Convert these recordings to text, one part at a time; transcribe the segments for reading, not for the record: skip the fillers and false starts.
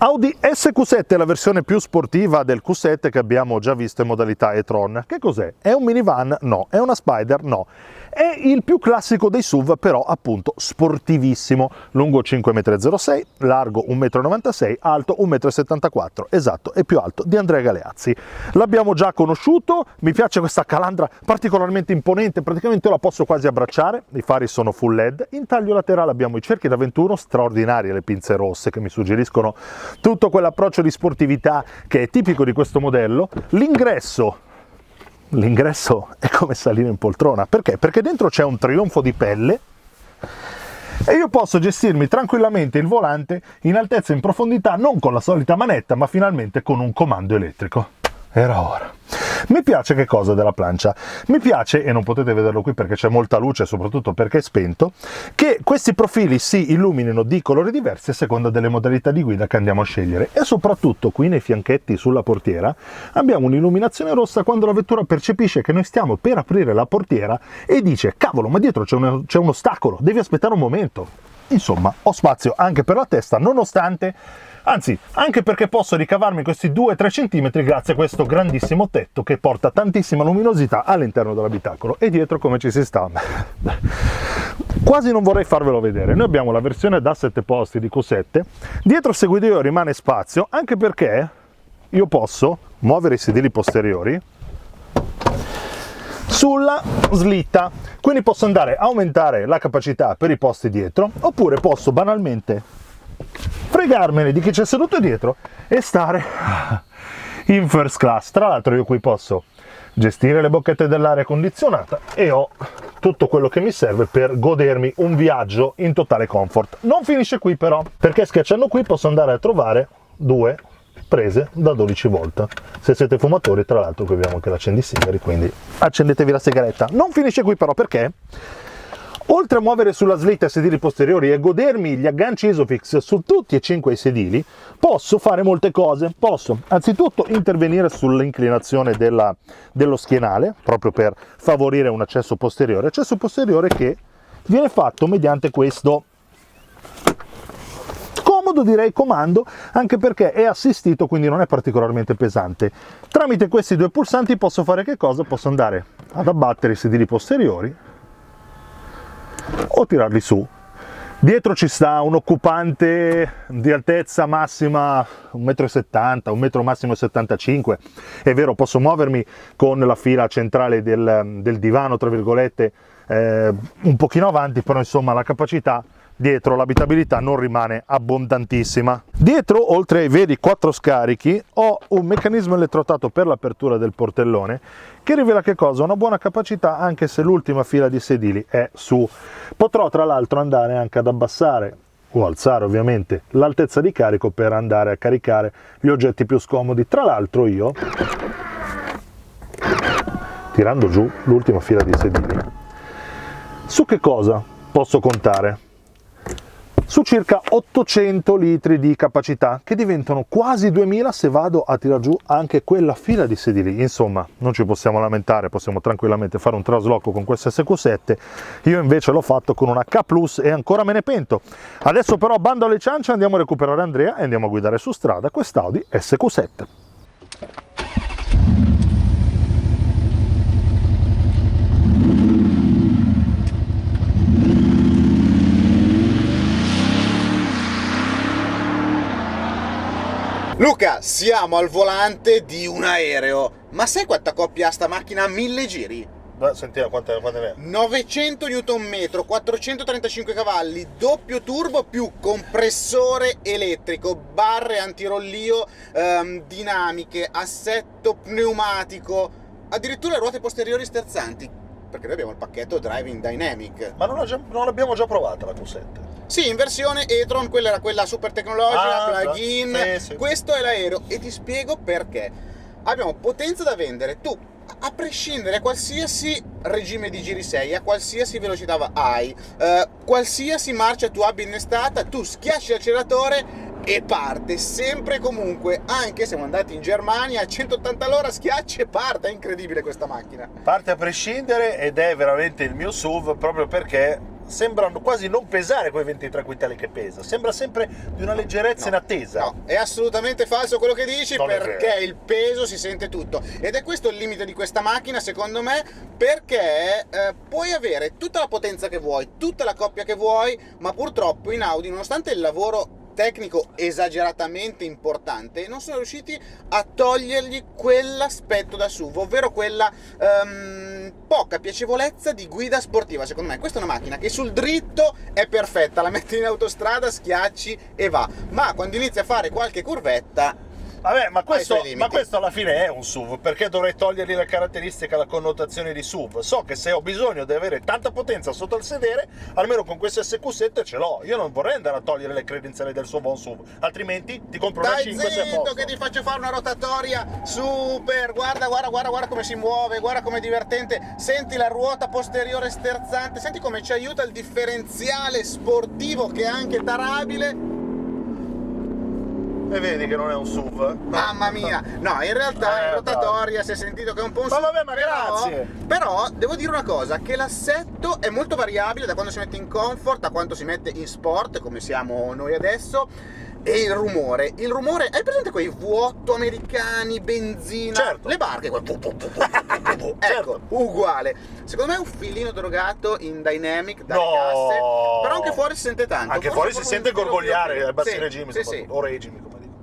Audi SQ7 è la versione più sportiva del Q7 che abbiamo già visto in modalità e-tron. Che cos'è? È un minivan? No. È una Spider? No. È il più classico dei SUV, però appunto sportivissimo, lungo 5,06 m, largo 1,96 m, alto 1,74 m, esatto, è più alto di Andrea Galeazzi. L'abbiamo già conosciuto, mi piace questa calandra particolarmente imponente, praticamente la posso quasi abbracciare, i fari sono full LED, in taglio laterale abbiamo i cerchi da 21, straordinarie le pinze rosse che mi suggeriscono tutto quell'approccio di sportività che è tipico di questo modello. L'ingresso è come salire in poltrona. Perché? Perché dentro c'è un trionfo di pelle e io posso gestirmi tranquillamente il volante in altezza e in profondità, non con la solita manetta, ma finalmente con un comando elettrico. Era ora. Mi piace che cosa della plancia? Mi piace, e non potete vederlo qui perché c'è molta luce, soprattutto perché è spento, che questi profili si illuminino di colori diversi a seconda delle modalità di guida che andiamo a scegliere, e soprattutto qui nei fianchetti sulla portiera abbiamo un'illuminazione rossa quando la vettura percepisce che noi stiamo per aprire la portiera e dice: cavolo, ma dietro c'è un ostacolo, devi aspettare un momento. Insomma, ho spazio anche per la testa, nonostante, anzi, anche perché posso ricavarmi questi 2-3 cm grazie a questo grandissimo tetto che porta tantissima luminosità all'interno dell'abitacolo. E dietro come ci si sta? Quasi non vorrei farvelo vedere. Noi abbiamo la versione da 7 posti di Q7, dietro il seguidoio rimane spazio, anche perché io posso muovere i sedili posteriori sulla slitta, quindi posso andare a aumentare la capacità per i posti dietro, oppure posso banalmente fregarmene di chi c'è seduto dietro e stare in first class. Tra l'altro io qui posso gestire le bocchette dell'aria condizionata e ho tutto quello che mi serve per godermi un viaggio in totale comfort. Non finisce qui però, perché schiacciando qui posso andare a trovare due prese da 12 volt. Se siete fumatori, tra l'altro qui abbiamo anche l'accendisigari, quindi accendetevi la sigaretta. Non finisce qui però, perché oltre a muovere sulla slitta i sedili posteriori e godermi gli agganci Isofix su tutti e 5 i sedili, posso fare molte cose. Posso anzitutto intervenire sull'inclinazione dello schienale, proprio per favorire un accesso posteriore che viene fatto mediante questo comodo, direi, comando, anche perché è assistito, quindi non è particolarmente pesante. Tramite questi due pulsanti posso fare che cosa? Posso andare ad abbattere i sedili posteriori o tirarli su. Dietro ci sta un occupante di altezza massima 1,70 m, 1 metro massimo 75. È vero, posso muovermi con la fila centrale del divano, tra virgolette, un pochino avanti, però insomma la capacità dietro, l'abitabilità non rimane abbondantissima. Dietro, oltre ai veri 4 scarichi, ho un meccanismo elettrostato per l'apertura del portellone che rivela che cosa? Una buona capacità, anche se l'ultima fila di sedili è su. Potrò tra l'altro andare anche ad abbassare o alzare ovviamente l'altezza di carico per andare a caricare gli oggetti più scomodi. Tra l'altro io, tirando giù l'ultima fila di sedili, su che cosa posso contare? Su circa 800 litri di capacità, che diventano quasi 2000 se vado a tirar giù anche quella fila di sedili. Insomma, non ci possiamo lamentare, possiamo tranquillamente fare un trasloco con questo SQ7. Io invece l'ho fatto con una K Plus e ancora me ne pento. Adesso però bando alle ciance, andiamo a recuperare Andrea e andiamo a guidare su strada quest'Audi SQ7. Luca, siamo al volante di un aereo. Ma sai quanta coppia ha sta macchina a 1000 giri? Sentiamo quante ne è. 900 Nm, 435 cavalli, doppio turbo più compressore elettrico, barre antirollio dinamiche, assetto pneumatico, addirittura ruote posteriori sterzanti, perché noi abbiamo il pacchetto Driving Dynamic. Ma non l'abbiamo già provata la Q7? Sì, in versione e-tron, quella era quella super tecnologica, plug-in. Sì. Questo è l'aereo e ti spiego perché. Abbiamo potenza da vendere, tu, a prescindere, qualsiasi regime di giri sei, a qualsiasi velocità hai, qualsiasi marcia tu abbia innestata, tu schiacci l'acceleratore e parte, sempre e comunque. Anche siamo andati in Germania a 180 all'ora, schiacci e parte. È incredibile questa macchina. Parte a prescindere ed è veramente il mio SUV, proprio perché sembrano quasi non pesare quei 23 quintali che pesa, sembra sempre di una leggerezza in attesa. No, è assolutamente falso quello che dici, Non è perché vero. il peso si sente tutto, ed è questo il limite di questa macchina secondo me, perché puoi avere tutta la potenza che vuoi, tutta la coppia che vuoi, ma purtroppo in Audi, nonostante il lavoro tecnico esageratamente importante, non sono riusciti a togliergli quell'aspetto da SUV, ovvero quella poca piacevolezza di guida sportiva. Secondo me questa è una macchina che sul dritto è perfetta, la metti in autostrada, schiacci e va, ma quando inizi a fare qualche curvetta Vabbè, ma questo, ai suoi limiti. ma questo alla fine è un SUV, perché dovrei togliergli la caratteristica, la connotazione di SUV? So che se ho bisogno di avere tanta potenza sotto il sedere, almeno con questo SQ7 ce l'ho. Io non vorrei andare a togliere le credenziali del suo buon SUV, altrimenti ti compro una Dai 5 se zitto posso. che ti faccio fare una rotatoria super, guarda come si muove, guarda com'è divertente, senti la ruota posteriore sterzante, senti come ci aiuta il differenziale sportivo che è anche tarabile. E vedi che non è un SUV? Mamma mia, no, in realtà in rotatoria si è sentito che è un po' un Ma vabbè, ma però, grazie. però devo dire una cosa, che l'assetto è molto variabile da quando si mette in comfort a quanto si mette in sport, come siamo noi adesso. E il rumore, hai presente quei V8 americani, benzina? Certo. Le barche, ecco, Certo. uguale. Secondo me è un filino drogato in dynamic dalle No. casse, però anche fuori si sente tanto. Anche Forse fuori si proprio sente un filo gorgogliare più- ai bassi Sì, regimi, sì, soprattutto. sì. O regimi, come dico.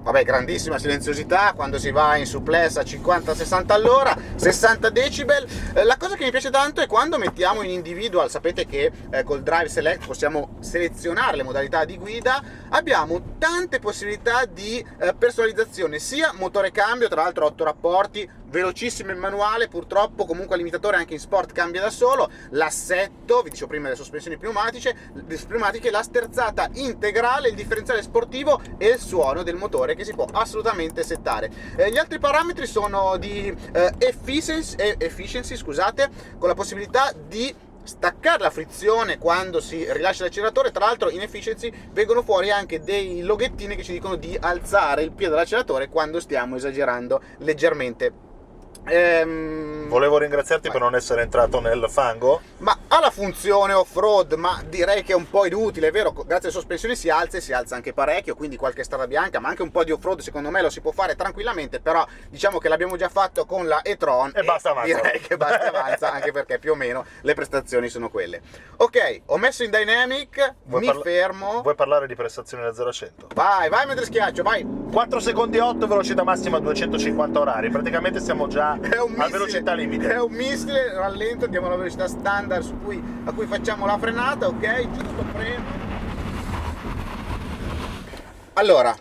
Vabbè, grandissima silenziosità quando si va in suplex a 50-60 all'ora, 60 decibel. La cosa che mi piace tanto è quando mettiamo in individual, sapete che col Drive Select possiamo selezionare le modalità di guida, abbiamo tante possibilità di personalizzazione, sia motore cambio, tra l'altro 8 rapporti, velocissimo il manuale, purtroppo comunque il limitatore anche in sport cambia da solo, l'assetto, vi dicevo prima, le sospensioni pneumatiche, la sterzata integrale, il differenziale sportivo e il suono del motore che si può assolutamente settare. Gli altri parametri sono di efficiency, scusate, con la possibilità di staccare la frizione quando si rilascia l'acceleratore. Tra l'altro in efficiency vengono fuori anche dei loghettini che ci dicono di alzare il piede dell'acceleratore quando stiamo esagerando leggermente. Volevo ringraziarti per non essere entrato nel fango. Ma ha la funzione off-road, ma direi che è un po' inutile, è vero? Grazie alle sospensioni si alza e si alza anche parecchio, quindi qualche strada bianca, ma anche un po' di off-road secondo me lo si può fare tranquillamente, però diciamo che l'abbiamo già fatto con la e-tron E basta, avanza. direi che basta e avanza, anche perché più o meno le prestazioni sono quelle. Ok, ho messo in dynamic, fermo. Vuoi parlare di prestazioni da 0 a 100? Vai mentre schiaccio, vai. 4 secondi e 8, velocità massima 250 orari. Praticamente siamo già È un a missile, velocità limite. è un missile, rallento, andiamo alla velocità standard a cui facciamo la frenata, ok, giusto freno. Allora,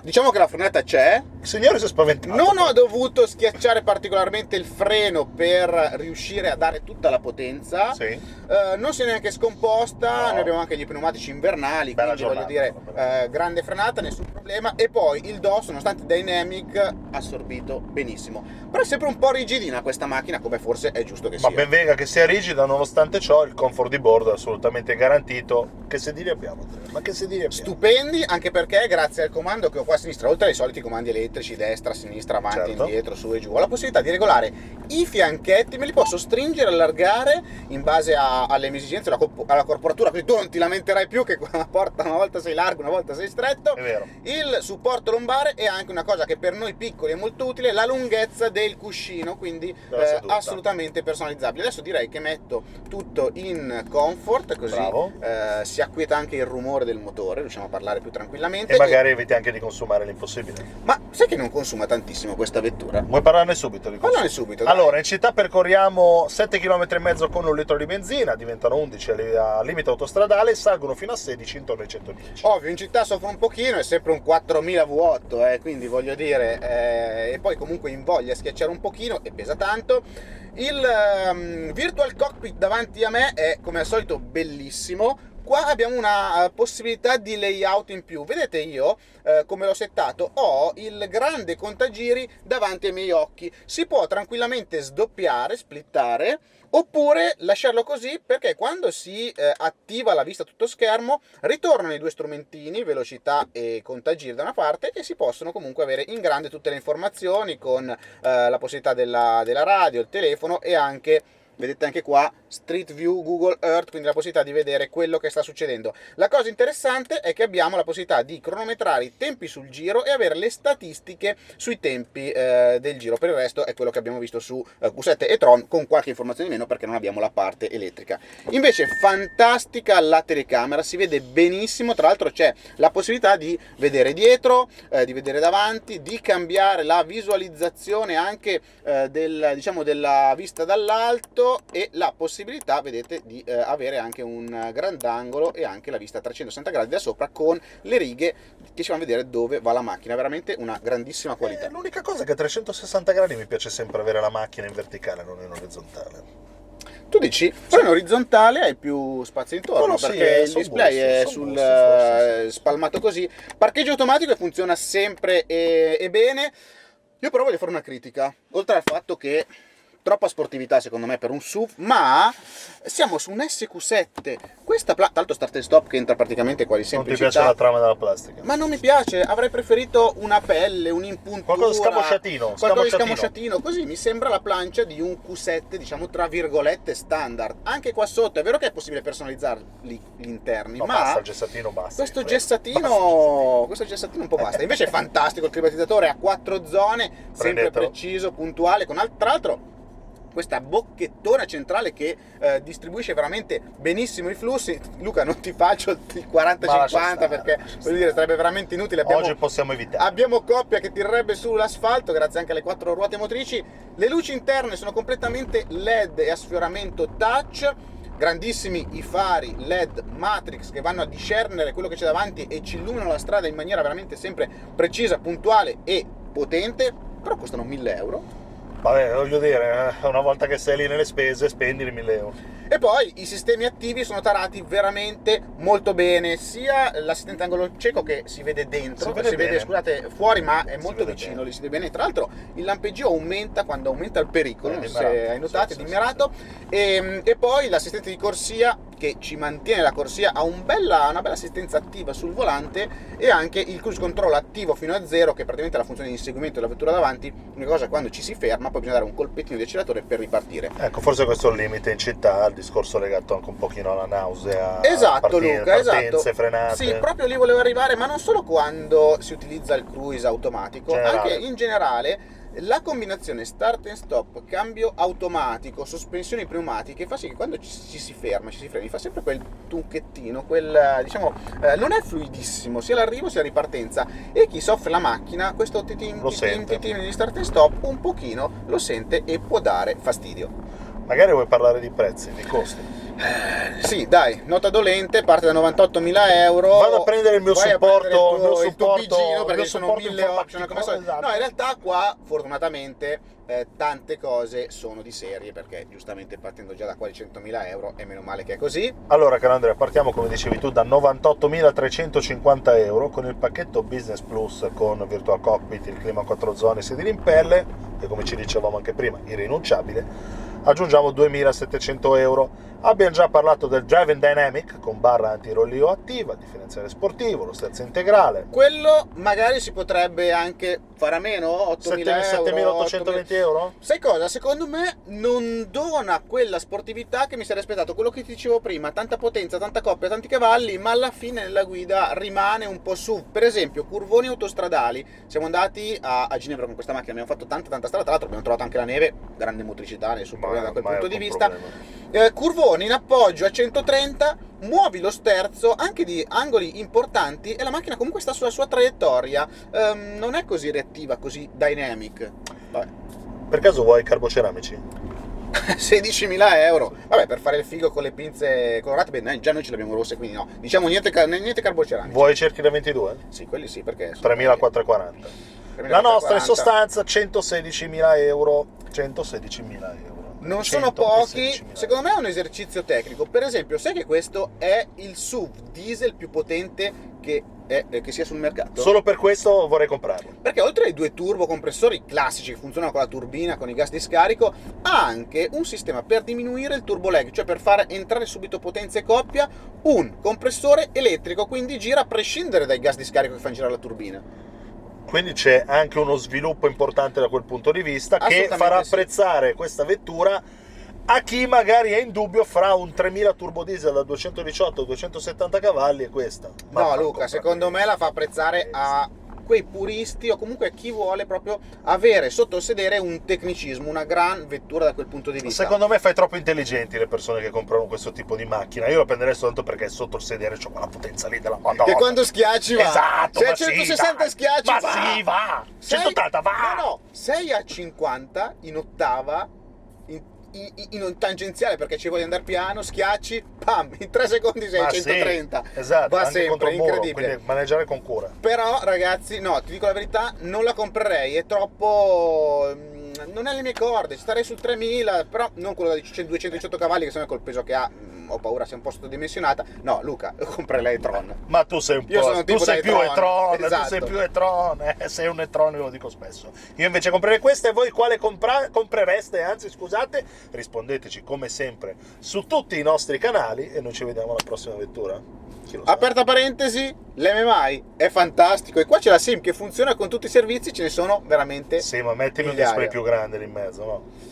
diciamo che la frenata c'è. Il signore si è spaventato. Non ho dovuto schiacciare particolarmente il freno per riuscire a dare tutta la potenza. Sì. Non si è neanche scomposta. No. Noi abbiamo anche gli pneumatici invernali, Bella quindi voglio dire giornata. grande frenata, nessun problema. E poi il DOS, nonostante dynamic, assorbito benissimo. Però è sempre un po' rigidina questa macchina, come forse è giusto che Ma sia. ben venga che sia rigida, nonostante ciò il comfort di bordo è assolutamente garantito. Che sedili abbiamo? Ma che sedili abbiamo? Stupendi, anche perché grazie al comando che ho qua a sinistra, oltre ai soliti comandi elettrici, destra, sinistra, avanti, Certo. indietro, su e giù, ho la possibilità di regolare i fianchetti, me li posso stringere, allargare in base alle mie esigenze, alla corporatura, quindi tu non ti lamenterai più che la porta una volta sei largo, una volta sei stretto. È vero. Il supporto lombare è anche una cosa che per noi piccoli è molto utile, la lunghezza del cuscino, quindi Della seduta. assolutamente personalizzabile. Adesso direi che metto tutto in comfort, così Bravo. si acquieta anche il rumore del motore, riusciamo a parlare più tranquillamente. E magari eviti anche di consumare l'impossibile. Ma sai che non consuma tantissimo questa vettura? Vuoi parlarne subito di questo? Parlane subito, dai. Allora, in città percorriamo 7 km e mezzo con 1 litro di benzina, diventano 11 a limite autostradale, salgono fino a 16 intorno ai 110. Ovvio, in città soffre un pochino, è sempre un 4000 V8, quindi voglio dire, e poi comunque invoglia a schiacciare un pochino e pesa tanto. Il Virtual Cockpit davanti a me è come al solito bellissimo, qua abbiamo una possibilità di layout in più. Vedete io come l'ho settato? Ho il grande contagiri davanti ai miei occhi. Si può tranquillamente sdoppiare, splittare, oppure lasciarlo così, perché quando si attiva la vista a tutto schermo ritornano i due strumentini, velocità e contagiri da una parte, e si possono comunque avere in grande tutte le informazioni con la possibilità della radio, il telefono e anche, vedete anche qua, Street View, Google Earth, quindi la possibilità di vedere quello che sta succedendo. La cosa interessante è che abbiamo la possibilità di cronometrare i tempi sul giro e avere le statistiche sui tempi del giro. Per il resto è quello che abbiamo visto su Q7 e Tron, con qualche informazione in meno perché non abbiamo la parte elettrica. Invece fantastica la telecamera, si vede benissimo, tra l'altro c'è la possibilità di vedere dietro, di vedere davanti, di cambiare la visualizzazione anche della vista dall'alto, e la possibilità, vedete, di avere anche un grandangolo e anche la vista a 360 gradi da sopra con le righe che ci fanno vedere dove va la macchina. Veramente una grandissima qualità. L'unica cosa è che a 360 gradi mi piace sempre avere la macchina in verticale, non in orizzontale. Tu dici, però in orizzontale hai più spazio intorno, sì, perché il son display gusti, è son gusti, forse, sì. spalmato così. Parcheggio automatico funziona sempre e bene. Io però voglio fare una critica, oltre al fatto che troppa sportività secondo me per un SUV, ma siamo su un SQ7, questa tra l'altro start and stop che entra praticamente quasi sempre Non ti in piace città. la trama della plastica? Ma non mi piace, avrei preferito una pelle, un'impuntura, Qualcosa scamosciatino, qualcosa di scamosciatino, così mi sembra la plancia di un Q7, diciamo tra virgolette standard. Anche qua sotto è vero che è possibile personalizzare gli interni, No, ma basta il gessatino, basta. questo Basta il gessatino un po' basta. Invece è fantastico il climatizzatore a 4 zone, sempre Prendetelo. preciso, puntuale, con tra l'altro questa bocchettona centrale che distribuisce veramente benissimo i flussi. Luca, non ti faccio il 40-50 perché voglio dire, sarebbe veramente inutile. Oggi possiamo evitare. Abbiamo coppia che tirerebbe sull'asfalto grazie anche alle 4 ruote motrici. Le luci interne sono completamente LED e a sfioramento touch. Grandissimi i fari LED Matrix che vanno a discernere quello che c'è davanti e ci illuminano la strada in maniera veramente sempre precisa, puntuale e potente. Però costano 1.000 euro. Vabbè, voglio dire, una volta che sei lì nelle spese, spendi i 1.000 euro. E poi i sistemi attivi sono tarati veramente molto bene, sia l'assistente angolo cieco che si vede dentro, si vede scusate, fuori, ma è molto vicino, li si vede bene. Tra l'altro il lampeggio aumenta quando aumenta il pericolo, non so se hai notato, è dimmerato. E poi l'assistente di corsia che ci mantiene la corsia, ha una bella assistenza attiva sul volante, e anche il cruise control attivo fino a 0, che è praticamente la funzione di inseguimento della vettura davanti. Una cosa, quando ci si ferma poi bisogna dare un colpettino di acceleratore per ripartire. Ecco, forse questo è il limite in città, il discorso legato anche un pochino alla nausea. Esatto, Luca, partenze, esatto. frenate. Sì, proprio lì volevo arrivare, ma non solo quando si utilizza il cruise automatico, anche in generale. La combinazione start and stop, cambio automatico, sospensioni pneumatiche fa sì che quando ci si ferma, fa sempre quel tucchettino, diciamo, non è fluidissimo sia l'arrivo sia la ripartenza, e chi soffre la macchina questo titin di start and stop un pochino lo sente e può dare fastidio. Magari vuoi parlare di prezzi, di costi? Sì, dai, nota dolente, parte da 98.000 euro. Vado a prendere il mio supporto, il tuo bigino, perché sono 1.000 option. Esatto. No, in realtà qua, fortunatamente, tante cose sono di serie, perché giustamente partendo già da quasi 100.000 euro, è meno male che è così. Allora, caro Andrea, partiamo, come dicevi tu, da 98.350 euro con il pacchetto Business Plus con Virtual Cockpit, il clima 4 zone, sedili in pelle, e come ci dicevamo anche prima, irrinunciabile. Aggiungiamo 2.700 euro. Abbiamo già parlato del Driving Dynamic con barra antirollio attiva, differenziale sportivo, lo sterzio integrale. Quello magari si potrebbe anche fare a meno, 8.000 euro, 7.820 euro? Sai cosa? Secondo me non dona quella sportività che mi sarei aspettato, quello che ti dicevo prima, tanta potenza, tanta coppia, tanti cavalli, ma alla fine nella guida rimane un po' su. Per esempio, curvoni autostradali, siamo andati a Ginevra con questa macchina, abbiamo fatto tanta strada, tra l'altro abbiamo trovato anche la neve, grande motricità, nessun problema da quel punto di vista. Curvoni in appoggio a 130, muovi lo sterzo anche di angoli importanti e la macchina comunque sta sulla sua traiettoria, non è così reattiva, così dynamic. Vabbè. Per caso vuoi carboceramici? 16.000 euro, vabbè, per fare il figo con le pinze colorate, beh, già noi ce l'abbiamo rosse, quindi no, diciamo niente carboceramici. Vuoi cerchi da 22? Sì, quelli sì, perché 3.440. La nostra in sostanza 116.000 euro. 116.000 euro. non 100 sono pochi, 16.000. secondo me è un esercizio tecnico. Per esempio, sai che questo è il SUV diesel più potente che sia sul mercato? Solo per questo vorrei comprarlo. Perché oltre ai 2 turbocompressori classici che funzionano con la turbina, con i gas di scarico, ha anche un sistema per diminuire il turbo lag, cioè per far entrare subito potenza e coppia, un compressore elettrico, quindi gira a prescindere dai gas di scarico che fanno girare la turbina. Quindi c'è anche uno sviluppo importante da quel punto di vista, che Assolutamente farà sì. apprezzare questa vettura a chi magari è in dubbio fra un 3000 turbo diesel da 218 270 cavalli e questa. No, Luca, secondo me la fa apprezzare a quei puristi o comunque a chi vuole proprio avere sotto il sedere un tecnicismo, una gran vettura da quel punto di vista. Secondo me fai troppo intelligenti le persone che comprano questo tipo di macchina. Io lo prenderei soltanto perché sotto il sedere c'ho quella potenza lì della Madonna. Che quando schiacci va. Esatto, Se a ma sì, 160 dai. schiacci Ma va. sì, va. Sei- 180 va. No, 6 a 50 in ottava, in tangenziale, perché ci voglio andare piano, schiacci, pam, in 3 secondi sei a Ma 130. sì, esatto, Va anche contro sempre, il muro, incredibile. quindi maneggiare con cura. Però ragazzi, no, ti dico la verità, non la comprerei, è troppo... non è le mie corde, starei sul 3000, però non quello da 218 cavalli, che sennò col peso che ha ho paura sia un po' sottodimensionata. No, Luca, comprerei l'e-tron. Ma tu sei un Io sono po', un tu tipo sei da più e-tron, e-tron, esatto. tu sei più e-tron, sei un e-tron, io lo dico spesso. Io invece comprerei questa, e voi quale comprereste? Anzi, scusate, rispondeteci come sempre su tutti i nostri canali e noi ci vediamo alla prossima vettura. Chi lo sa? Aperta parentesi, l'MMI è fantastico e qua c'è la SIM che funziona con tutti i servizi, ce ne sono veramente Sì, ma mettimi un migliaia. display più grande lì in mezzo, no?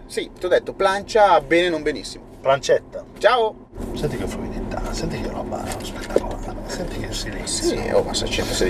Sì, ti ho detto, plancia bene non benissimo. Plancetta. Ciao! Senti che fluidità, senti che roba spettacolare, senti che silenzio. Sì, oh, ma 116